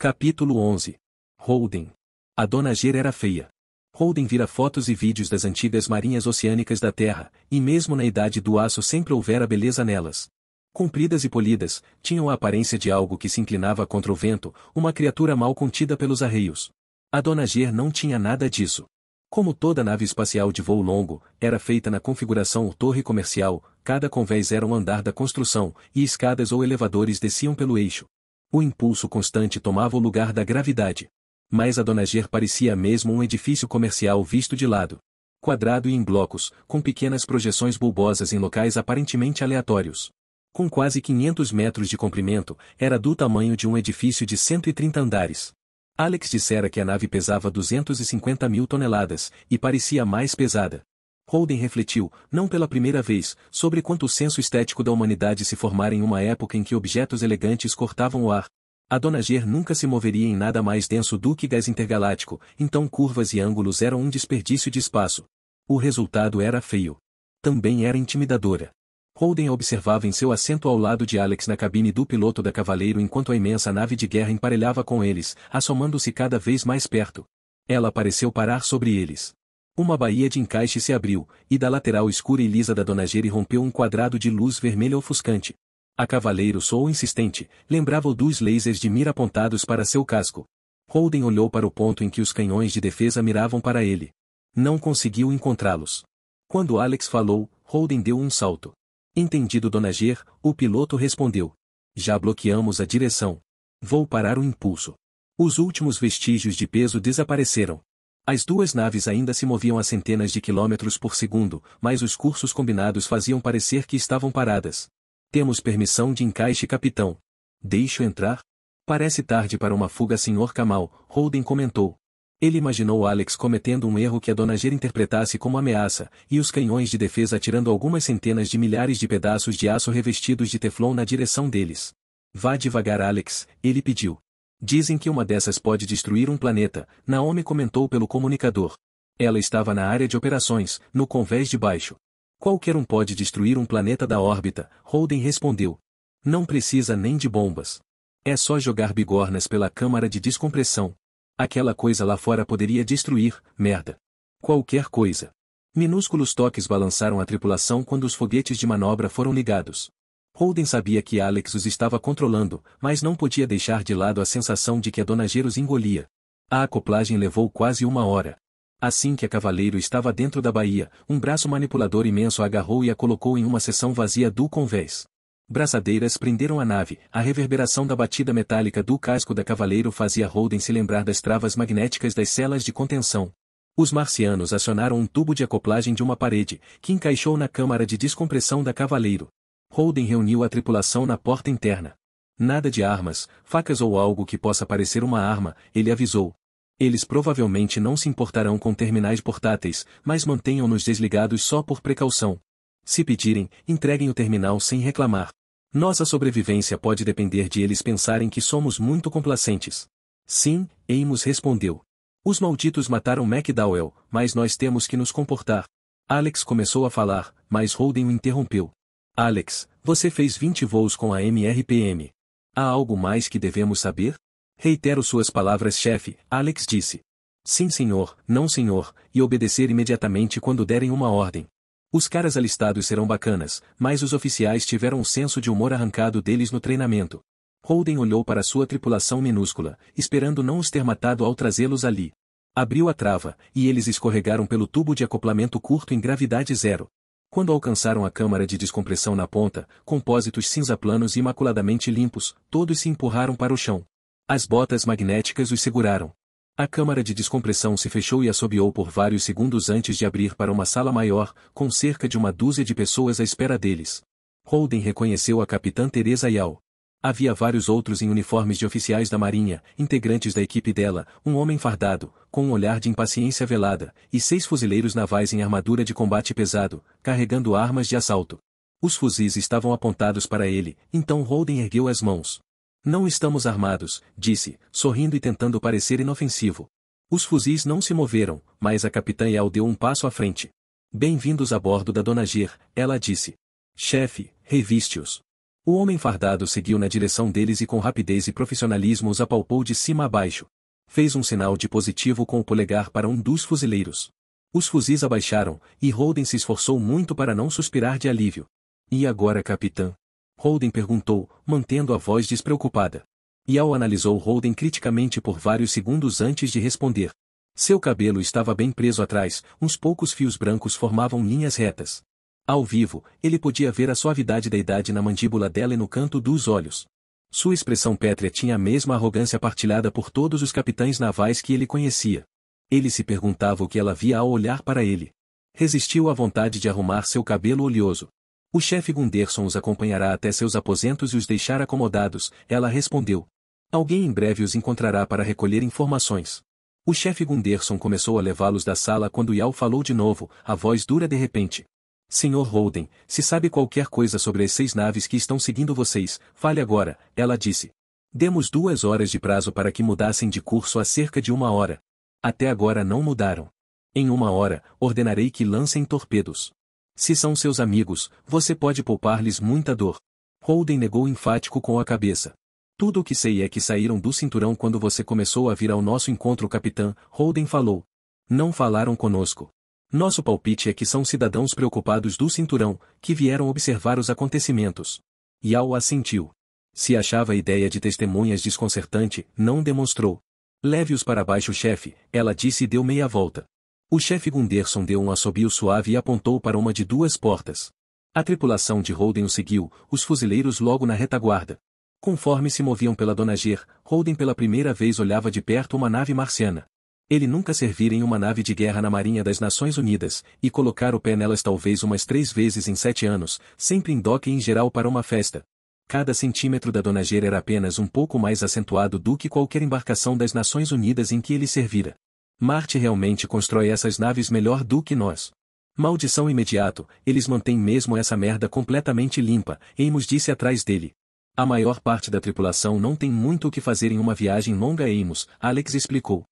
Capítulo 11. Holden. A Dona Ger era feia. Holden vira fotos e vídeos das antigas marinhas oceânicas da Terra, e mesmo na idade do aço sempre houvera beleza nelas. Compridas e polidas, tinham a aparência de algo que se inclinava contra o vento, uma criatura mal contida pelos arreios. A Dona Ger não tinha nada disso. Como toda nave espacial de voo longo, era feita na configuração torre comercial, cada convés era um andar da construção, e escadas ou elevadores desciam pelo eixo. O impulso constante tomava o lugar da gravidade. Mas a Dona Ger parecia mesmo um edifício comercial visto de lado. Quadrado e em blocos, com pequenas projeções bulbosas em locais aparentemente aleatórios. Com quase 500 metros de comprimento, era do tamanho de um edifício de 130 andares. Alex dissera que a nave pesava 250 mil toneladas, e parecia mais pesada. Holden refletiu, não pela primeira vez, sobre quanto o senso estético da humanidade se formara em uma época em que objetos elegantes cortavam o ar. A Dona Ger nunca se moveria em nada mais denso do que gás intergaláctico, então curvas e ângulos eram um desperdício de espaço. O resultado era feio. Também era intimidadora. Holden a observava em seu assento ao lado de Alex na cabine do piloto da Cavaleiro enquanto a imensa nave de guerra emparelhava com eles, assomando-se cada vez mais perto. Ela pareceu parar sobre eles. Uma baía de encaixe se abriu, e da lateral escura e lisa da Dona Ger rompeu um quadrado de luz vermelha ofuscante. A Cavaleiro soou insistente, lembrava-o dos lasers de mira apontados para seu casco. Holden olhou para o ponto em que os canhões de defesa miravam para ele. Não conseguiu encontrá-los. Quando Alex falou, Holden deu um salto. Entendido, Dona Ger, o piloto respondeu. Já bloqueamos a direção. Vou parar o impulso. Os últimos vestígios de peso desapareceram. As duas naves ainda se moviam a centenas de quilômetros por segundo, mas os cursos combinados faziam parecer que estavam paradas. Temos permissão de encaixe, capitão. Deixo entrar? Parece tarde para uma fuga, Sr. Kamal, Holden comentou. Ele imaginou Alex cometendo um erro que a Dona Ger interpretasse como ameaça, e os canhões de defesa atirando algumas centenas de milhares de pedaços de aço revestidos de teflon na direção deles. Vá devagar, Alex, ele pediu. Dizem que uma dessas pode destruir um planeta, Naomi comentou pelo comunicador. Ela estava na área de operações, no convés de baixo. Qualquer um pode destruir um planeta da órbita, Holden respondeu. Não precisa nem de bombas. É só jogar bigornas pela câmara de descompressão. Aquela coisa lá fora poderia destruir, merda. Qualquer coisa. Minúsculos toques balançaram a tripulação quando os foguetes de manobra foram ligados. Holden sabia que Alex os estava controlando, mas não podia deixar de lado a sensação de que a Dona Ger os engolia. A acoplagem levou quase uma hora. Assim que a Cavaleiro estava dentro da baía, um braço manipulador imenso a agarrou e a colocou em uma seção vazia do convés. Braçadeiras prenderam a nave, a reverberação da batida metálica do casco da Cavaleiro fazia Holden se lembrar das travas magnéticas das celas de contenção. Os marcianos acionaram um tubo de acoplagem de uma parede, que encaixou na câmara de descompressão da Cavaleiro. Holden reuniu a tripulação na porta interna. Nada de armas, facas ou algo que possa parecer uma arma, ele avisou. Eles provavelmente não se importarão com terminais portáteis, mas mantenham-nos desligados só por precaução. Se pedirem, entreguem o terminal sem reclamar. Nossa sobrevivência pode depender de eles pensarem que somos muito complacentes. Sim, Amos respondeu. Os malditos mataram McDowell, mas nós temos que nos comportar. Alex começou a falar, mas Holden o interrompeu. Alex, você fez 20 voos com a MRPM. Há algo mais que devemos saber? Reitero suas palavras, chefe, Alex disse. Sim, senhor, não, senhor, e obedecer imediatamente quando derem uma ordem. Os caras alistados serão bacanas, mas os oficiais tiveram um senso de humor arrancado deles no treinamento. Holden olhou para sua tripulação minúscula, esperando não os ter matado ao trazê-los ali. Abriu a trava, e eles escorregaram pelo tubo de acoplamento curto em gravidade zero. Quando alcançaram a câmara de descompressão na ponta, compósitos cinza planos e imaculadamente limpos, todos se empurraram para o chão. As botas magnéticas os seguraram. A câmara de descompressão se fechou e assobiou por vários segundos antes de abrir para uma sala maior, com cerca de uma dúzia de pessoas à espera deles. Holden reconheceu a capitã Teresa Yao. Havia vários outros em uniformes de oficiais da Marinha, integrantes da equipe dela, um homem fardado, com um olhar de impaciência velada, e 6 fuzileiros navais em armadura de combate pesado, carregando armas de assalto. Os fuzis estavam apontados para ele, então Holden ergueu as mãos. Não estamos armados, disse, sorrindo e tentando parecer inofensivo. Os fuzis não se moveram, mas a capitã Yao deu um passo à frente. Bem-vindos a bordo da Dona Ger, ela disse. Chefe, reviste-os. O homem fardado seguiu na direção deles e com rapidez e profissionalismo os apalpou de cima a baixo. Fez um sinal de positivo com o polegar para um dos fuzileiros. Os fuzis abaixaram, e Holden se esforçou muito para não suspirar de alívio. E agora, capitã? Holden perguntou, mantendo a voz despreocupada. Yao analisou Holden criticamente por vários segundos antes de responder. Seu cabelo estava bem preso atrás, uns poucos fios brancos formavam linhas retas. Ao vivo, ele podia ver a suavidade da idade na mandíbula dela e no canto dos olhos. Sua expressão pétrea tinha a mesma arrogância partilhada por todos os capitães navais que ele conhecia. Ele se perguntava o que ela via ao olhar para ele. Resistiu à vontade de arrumar seu cabelo oleoso. O chefe Gunderson os acompanhará até seus aposentos e os deixar acomodados, ela respondeu. Alguém em breve os encontrará para recolher informações. O chefe Gunderson começou a levá-los da sala quando Yao falou de novo, a voz dura de repente. Senhor Holden, se sabe qualquer coisa sobre as 6 naves que estão seguindo vocês, fale agora, ela disse. Demos 2 horas de prazo para que mudassem de curso há cerca de 1 hora. Até agora não mudaram. Em 1 hora, ordenarei que lancem torpedos. Se são seus amigos, você pode poupar-lhes muita dor. Holden negou enfático com a cabeça. Tudo o que sei é que saíram do cinturão quando você começou a vir ao nosso encontro, capitã, Holden falou. Não falaram conosco. Nosso palpite é que são cidadãos preocupados do cinturão, que vieram observar os acontecimentos. Yao assentiu. Se achava a ideia de testemunhas desconcertante, não demonstrou. Leve-os para baixo, chefe, ela disse e deu meia volta. O chefe Gunderson deu um assobio suave e apontou para uma de 2 portas. A tripulação de Holden o seguiu, os fuzileiros logo na retaguarda. Conforme se moviam pela Dona Ger, Holden pela primeira vez olhava de perto uma nave marciana. Ele nunca servira em uma nave de guerra na Marinha das Nações Unidas, e colocar o pé nelas talvez umas 3 vezes em 7 anos, sempre em dock e em geral para uma festa. Cada centímetro da Dona Ger era apenas um pouco mais acentuado do que qualquer embarcação das Nações Unidas em que ele servira. Marte realmente constrói essas naves melhor do que nós. Maldição imediato, eles mantêm mesmo essa merda completamente limpa, Amos disse atrás dele. A maior parte da tripulação não tem muito o que fazer em uma viagem longa, Amos, Alex explicou.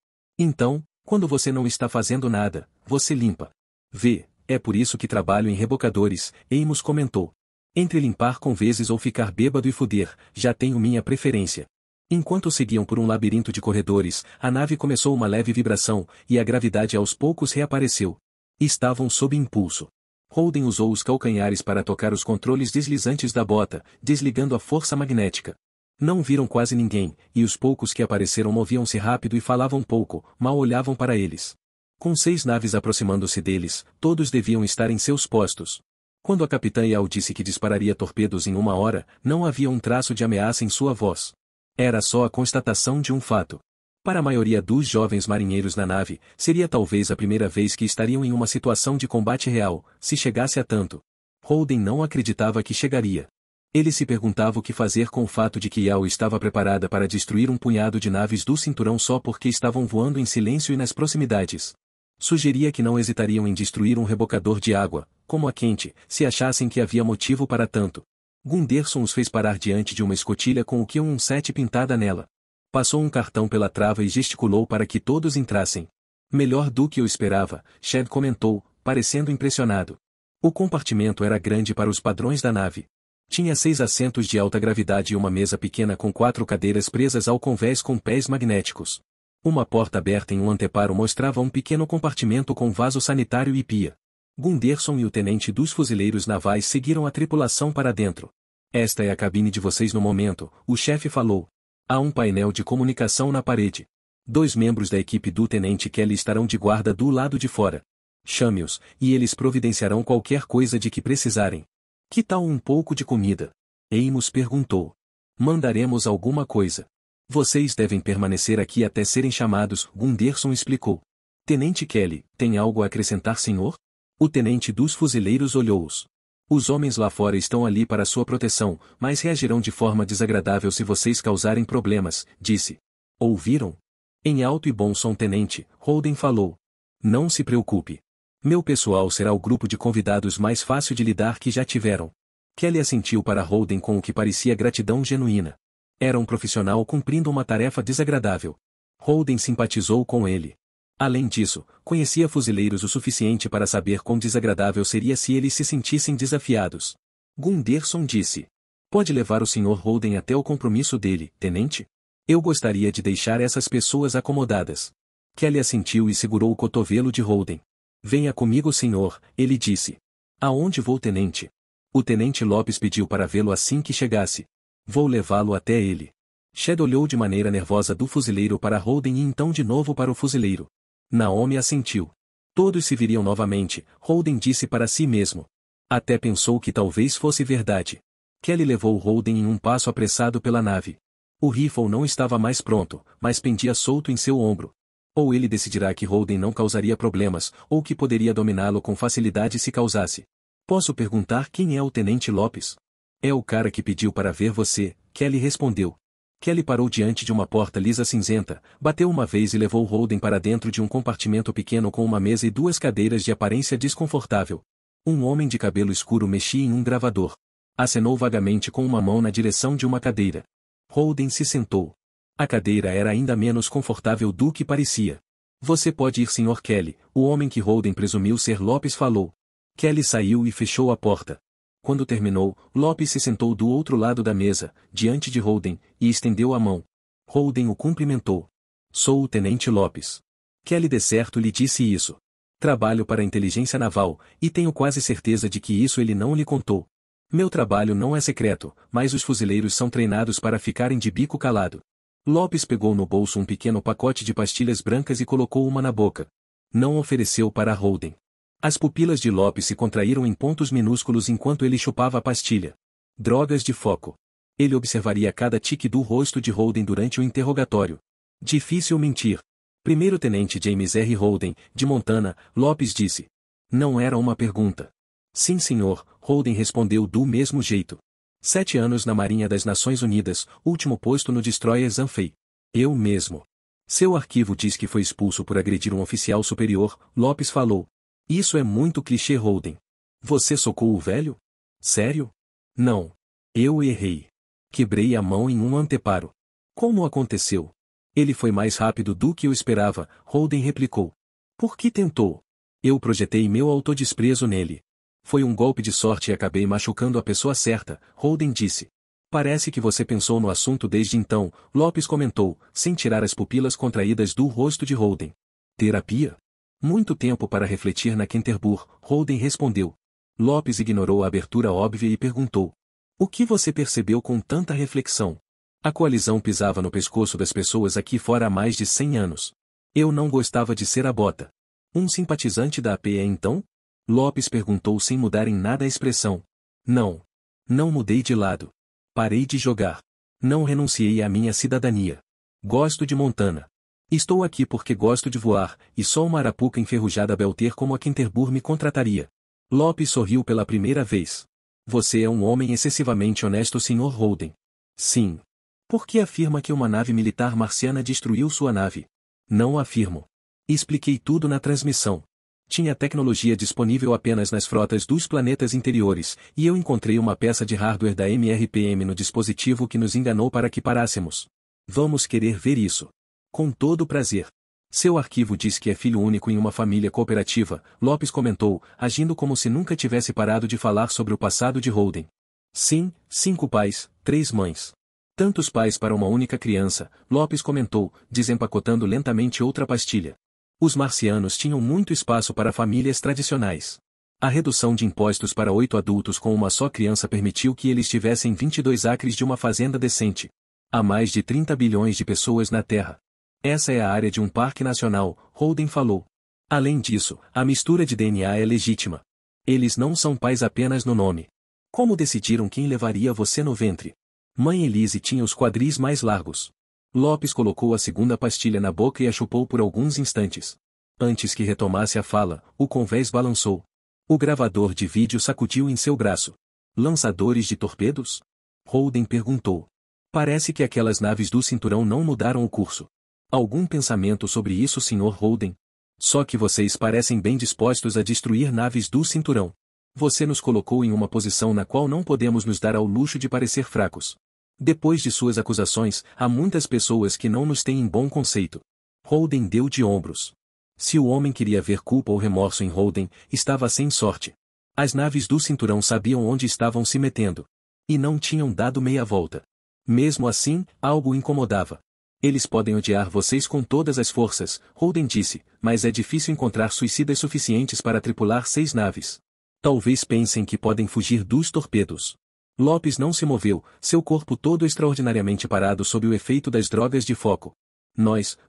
Então, quando você não está fazendo nada, você limpa. Vê, é por isso que trabalho em rebocadores, Amos comentou. Entre limpar com vezes ou ficar bêbado e fuder, já tenho minha preferência. Enquanto seguiam por um labirinto de corredores, a nave começou uma leve vibração, e a gravidade aos poucos reapareceu. Estavam sob impulso. Holden usou os calcanhares para tocar os controles deslizantes da bota, desligando a força magnética. Não viram quase ninguém, e os poucos que apareceram moviam-se rápido e falavam pouco, mal olhavam para eles. Com 6 naves aproximando-se deles, todos deviam estar em seus postos. Quando a capitã Yao disse que dispararia torpedos em 1 hora, não havia um traço de ameaça em sua voz. Era só a constatação de um fato. Para a maioria dos jovens marinheiros na nave, seria talvez a primeira vez que estariam em uma situação de combate real, se chegasse a tanto. Holden não acreditava que chegaria. Ele se perguntava o que fazer com o fato de que Yao estava preparada para destruir um punhado de naves do cinturão só porque estavam voando em silêncio e nas proximidades. Sugeria que não hesitariam em destruir um rebocador de água, como a quente, se achassem que havia motivo para tanto. Gunderson os fez parar diante de uma escotilha com o Q-17 pintada nela. Passou um cartão pela trava e gesticulou para que todos entrassem. Melhor do que eu esperava, Shed comentou, parecendo impressionado. O compartimento era grande para os padrões da nave. Tinha 6 assentos de alta gravidade e uma mesa pequena com 4 cadeiras presas ao convés com pés magnéticos. Uma porta aberta em um anteparo mostrava um pequeno compartimento com vaso sanitário e pia. Gunderson e o tenente dos fuzileiros navais seguiram a tripulação para dentro. Esta é a cabine de vocês no momento, o chefe falou. Há um painel de comunicação na parede. 2 membros da equipe do tenente Kelly estarão de guarda do lado de fora. Chame-os, e eles providenciarão qualquer coisa de que precisarem. Que tal um pouco de comida? Amos perguntou. Mandaremos alguma coisa. Vocês devem permanecer aqui até serem chamados, Gunderson explicou. Tenente Kelly, tem algo a acrescentar, senhor? O tenente dos fuzileiros olhou-os. Os homens lá fora estão ali para sua proteção, mas reagirão de forma desagradável se vocês causarem problemas, disse. Ouviram? Em alto e bom som, tenente, Holden falou. Não se preocupe. Meu pessoal será o grupo de convidados mais fácil de lidar que já tiveram. Kelly assentiu para Holden com o que parecia gratidão genuína. Era um profissional cumprindo uma tarefa desagradável. Holden simpatizou com ele. Além disso, conhecia fuzileiros o suficiente para saber quão desagradável seria se eles se sentissem desafiados. Gunderson disse. Pode levar o Sr. Holden até o compromisso dele, tenente? Eu gostaria de deixar essas pessoas acomodadas. Kelly assentiu e segurou o cotovelo de Holden. Venha comigo, senhor, ele disse. Aonde vou, tenente? O tenente Lopes pediu para vê-lo assim que chegasse. Vou levá-lo até ele. Shed olhou de maneira nervosa do fuzileiro para Holden e então de novo para o fuzileiro. Naomi assentiu. Todos se viriam novamente, Holden disse para si mesmo. Até pensou que talvez fosse verdade. Kelly levou Holden em um passo apressado pela nave. O rifle não estava mais pronto, mas pendia solto em seu ombro. Ou ele decidirá que Holden não causaria problemas, ou que poderia dominá-lo com facilidade se causasse. Posso perguntar quem é o Tenente Lopes? É o cara que pediu para ver você, Kelly respondeu. Kelly parou diante de uma porta lisa cinzenta, bateu uma vez e levou Holden para dentro de um compartimento pequeno com uma mesa e duas cadeiras de aparência desconfortável. Um homem de cabelo escuro mexia em um gravador. Acenou vagamente com uma mão na direção de uma cadeira. Holden se sentou. A cadeira era ainda menos confortável do que parecia. Você pode ir, Sr. Kelly, o homem que Holden presumiu ser Lopes falou. Kelly saiu e fechou a porta. Quando terminou, Lopes se sentou do outro lado da mesa, diante de Holden, e estendeu a mão. Holden o cumprimentou. Sou o Tenente Lopes. Kelly de certo lhe disse isso. Trabalho para a inteligência naval, e tenho quase certeza de que isso ele não lhe contou. Meu trabalho não é secreto, mas os fuzileiros são treinados para ficarem de bico calado. Lopes pegou no bolso um pequeno pacote de pastilhas brancas e colocou uma na boca. Não ofereceu para Holden. As pupilas de Lopes se contraíram em pontos minúsculos enquanto ele chupava a pastilha. Drogas de foco. Ele observaria cada tique do rosto de Holden durante o interrogatório. Difícil mentir. Primeiro-tenente James R. Holden, de Montana, Lopes disse. Não era uma pergunta. Sim, senhor, Holden respondeu do mesmo jeito. 7 anos na Marinha das Nações Unidas, último posto no destroyer Zanfei. Eu mesmo. Seu arquivo diz que foi expulso por agredir um oficial superior, Lopes falou. Isso é muito clichê, Holden. Você socou o velho? Sério? Não. Eu errei. Quebrei a mão em um anteparo. Como aconteceu? Ele foi mais rápido do que eu esperava, Holden replicou. Por que tentou? Eu projetei meu autodesprezo nele. Foi um golpe de sorte e acabei machucando a pessoa certa, Holden disse. Parece que você pensou no assunto desde então, Lopes comentou, sem tirar as pupilas contraídas do rosto de Holden. Terapia? Muito tempo para refletir na Canterbury, Holden respondeu. Lopes ignorou a abertura óbvia e perguntou. O que você percebeu com tanta reflexão? A coalizão pisava no pescoço das pessoas aqui fora há mais de 100 anos. Eu não gostava de ser a bota. Um simpatizante da APE então? Lopes perguntou sem mudar em nada a expressão. Não. Não mudei de lado. Parei de jogar. Não renunciei à minha cidadania. Gosto de Montana. Estou aqui porque gosto de voar, e só uma arapuca enferrujada Belter como a Canterbury me contrataria. Lopes sorriu pela primeira vez. Você é um homem excessivamente honesto, Sr. Holden. Sim. Por que afirma que uma nave militar marciana destruiu sua nave? Não afirmo. Expliquei tudo na transmissão. Tinha tecnologia disponível apenas nas frotas dos planetas interiores, e eu encontrei uma peça de hardware da MRPM no dispositivo que nos enganou para que parássemos. Vamos querer ver isso. Com todo prazer. Seu arquivo diz que é filho único em uma família cooperativa, Lopes comentou, agindo como se nunca tivesse parado de falar sobre o passado de Holden. Sim, 5 pais, 3 mães. Tantos pais para uma única criança, Lopes comentou, desempacotando lentamente outra pastilha. Os marcianos tinham muito espaço para famílias tradicionais. A redução de impostos para 8 adultos com uma só criança permitiu que eles tivessem 22 acres de uma fazenda decente. Há mais de 30 bilhões de pessoas na Terra. Essa é a área de um parque nacional, Holden falou. Além disso, a mistura de DNA é legítima. Eles não são pais apenas no nome. Como decidiram quem levaria você no ventre? Mãe Elise tinha os quadris mais largos. Lopes colocou a segunda pastilha na boca e a chupou por alguns instantes. Antes que retomasse a fala, o convés balançou. O gravador de vídeo sacudiu em seu braço. Lançadores de torpedos? Holden perguntou. Parece que aquelas naves do cinturão não mudaram o curso. Algum pensamento sobre isso, Sr. Holden? Só que vocês parecem bem dispostos a destruir naves do cinturão. Você nos colocou em uma posição na qual não podemos nos dar ao luxo de parecer fracos. Depois de suas acusações, há muitas pessoas que não nos têm em bom conceito. Holden deu de ombros. Se o homem queria ver culpa ou remorso em Holden, estava sem sorte. As naves do cinturão sabiam onde estavam se metendo. E não tinham dado meia volta. Mesmo assim, algo o incomodava. Eles podem odiar vocês com todas as forças, Holden disse, mas é difícil encontrar suicidas suficientes para tripular 6 naves. Talvez pensem que podem fugir dos torpedos. Lopes não se moveu, seu corpo todo extraordinariamente parado sob o efeito das drogas de foco.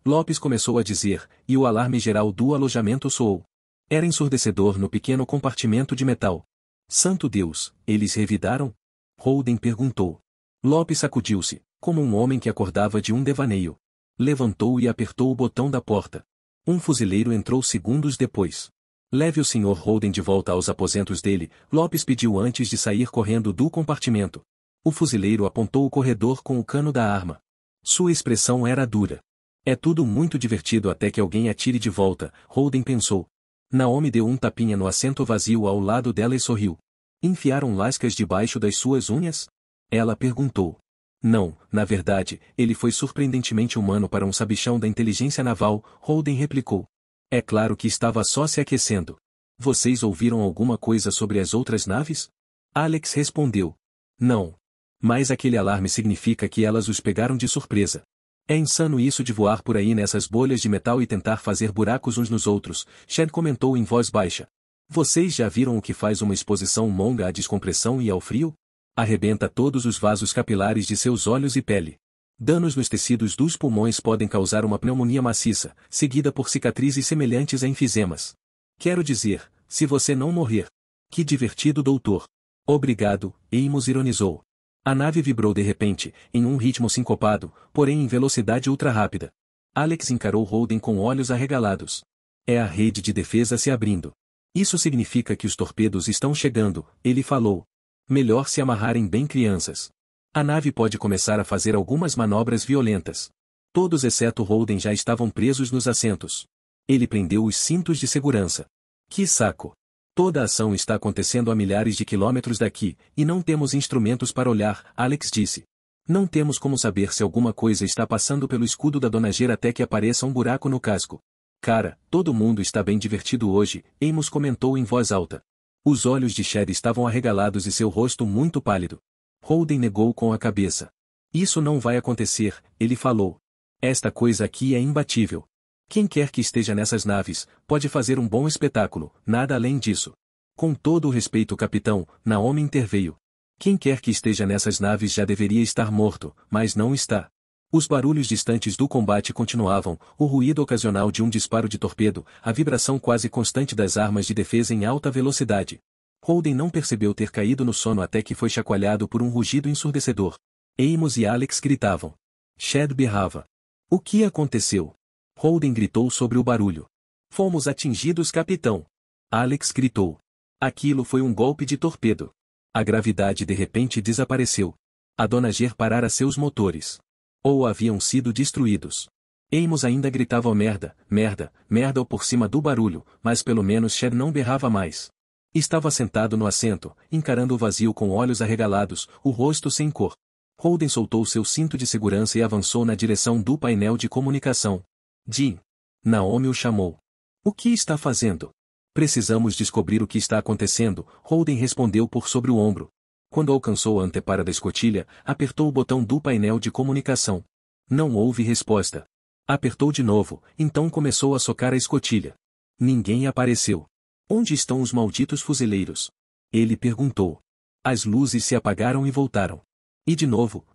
Lopes começou a dizer, e o alarme geral do alojamento soou. Era ensurdecedor no pequeno compartimento de metal. Santo Deus, eles revidaram? Holden perguntou. Lopes sacudiu-se, como um homem que acordava de um devaneio. Levantou e apertou o botão da porta. Um fuzileiro entrou segundos depois. Leve o Sr. Holden de volta aos aposentos dele, Lopes pediu antes de sair correndo do compartimento. O fuzileiro apontou o corredor com o cano da arma. Sua expressão era dura. É tudo muito divertido até que alguém atire de volta, Holden pensou. Naomi deu um tapinha no assento vazio ao lado dela e sorriu. Enfiaram lascas debaixo das suas unhas? Ela perguntou. Não, na verdade, ele foi surpreendentemente humano para um sabichão da inteligência naval, Holden replicou. É claro que estava só se aquecendo. Vocês ouviram alguma coisa sobre as outras naves? Alex respondeu. Não. Mas aquele alarme significa que elas os pegaram de surpresa. É insano isso de voar por aí nessas bolhas de metal e tentar fazer buracos uns nos outros, Shed comentou em voz baixa. Vocês já viram o que faz uma exposição longa à descompressão e ao frio? Arrebenta todos os vasos capilares de seus olhos e pele. Danos nos tecidos dos pulmões podem causar uma pneumonia maciça, seguida por cicatrizes semelhantes a enfisemas. Quero dizer, se você não morrer. Que divertido, doutor. Obrigado, Amos ironizou. A nave vibrou de repente, em um ritmo sincopado, porém em velocidade ultra-rápida. Alex encarou Holden com olhos arregalados. É a rede de defesa se abrindo. Isso significa que os torpedos estão chegando, ele falou. Melhor se amarrarem bem, crianças. A nave pode começar a fazer algumas manobras violentas. Todos exceto Holden já estavam presos nos assentos. Ele prendeu os cintos de segurança. Que saco! Toda a ação está acontecendo a milhares de quilômetros daqui, e não temos instrumentos para olhar, Alex disse. Não temos como saber se alguma coisa está passando pelo escudo da Dona Gera até que apareça um buraco no casco. Cara, todo mundo está bem divertido hoje, Amos comentou em voz alta. Os olhos de Shed estavam arregalados e seu rosto muito pálido. Holden negou com a cabeça. Isso não vai acontecer, ele falou. Esta coisa aqui é imbatível. Quem quer que esteja nessas naves, pode fazer um bom espetáculo, nada além disso. Com todo o respeito, capitão, Naomi interveio. Quem quer que esteja nessas naves já deveria estar morto, mas não está. Os barulhos distantes do combate continuavam, o ruído ocasional de um disparo de torpedo, a vibração quase constante das armas de defesa em alta velocidade. Holden não percebeu ter caído no sono até que foi chacoalhado por um rugido ensurdecedor. Amos e Alex gritavam. Shed berrava. O que aconteceu? Holden gritou sobre o barulho. Fomos atingidos, capitão. Alex gritou. Aquilo foi um golpe de torpedo. A gravidade de repente desapareceu. A Dona Ger parara seus motores. Ou haviam sido destruídos. Amos ainda gritava merda, merda, merda por cima do barulho, mas pelo menos Shed não berrava mais. Estava sentado no assento, encarando o vazio com olhos arregalados, o rosto sem cor. Holden soltou seu cinto de segurança e avançou na direção do painel de comunicação. Jim. Naomi o chamou. O que está fazendo? Precisamos descobrir o que está acontecendo, Holden respondeu por sobre o ombro. Quando alcançou a antepara da escotilha, apertou o botão do painel de comunicação. Não houve resposta. Apertou de novo, então começou a socar a escotilha. Ninguém apareceu. Onde estão os malditos fuzileiros? Ele perguntou. As luzes se apagaram e voltaram. E de novo,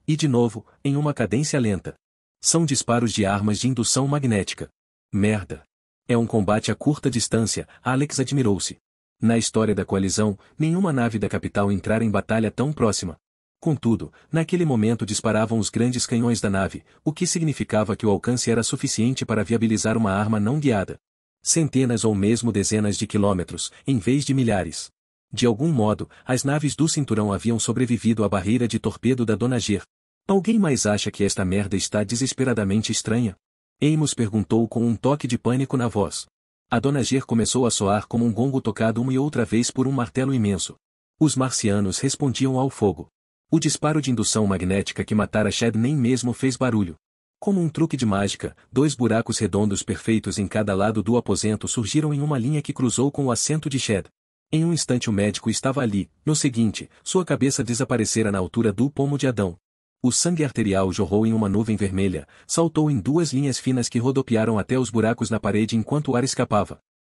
em uma cadência lenta. São disparos de armas de indução magnética. Merda. É um combate a curta distância, Alex admirou-se. Na história da coalizão, nenhuma nave da capital entrara em batalha tão próxima. Contudo, naquele momento disparavam os grandes canhões da nave, o que significava que o alcance era suficiente para viabilizar uma arma não guiada. Centenas ou mesmo dezenas de quilômetros, em vez de milhares. De algum modo, as naves do cinturão haviam sobrevivido à barreira de torpedo da Dona Ger. Alguém mais acha que esta merda está desesperadamente estranha? Amos perguntou com um toque de pânico na voz. A Dona Ger começou a soar como um gongo tocado uma e outra vez por um martelo imenso. Os marcianos respondiam ao fogo. O disparo de indução magnética que matara Shed nem mesmo fez barulho. Como um truque de mágica, 2 buracos redondos perfeitos em cada lado do aposento surgiram em uma linha que cruzou com o assento de Shed. Em um instante o médico estava ali, no seguinte, sua cabeça desaparecera na altura do pomo de Adão. O sangue arterial jorrou em uma nuvem vermelha, saltou em duas linhas finas que rodopiaram até os buracos na parede enquanto o ar escapava.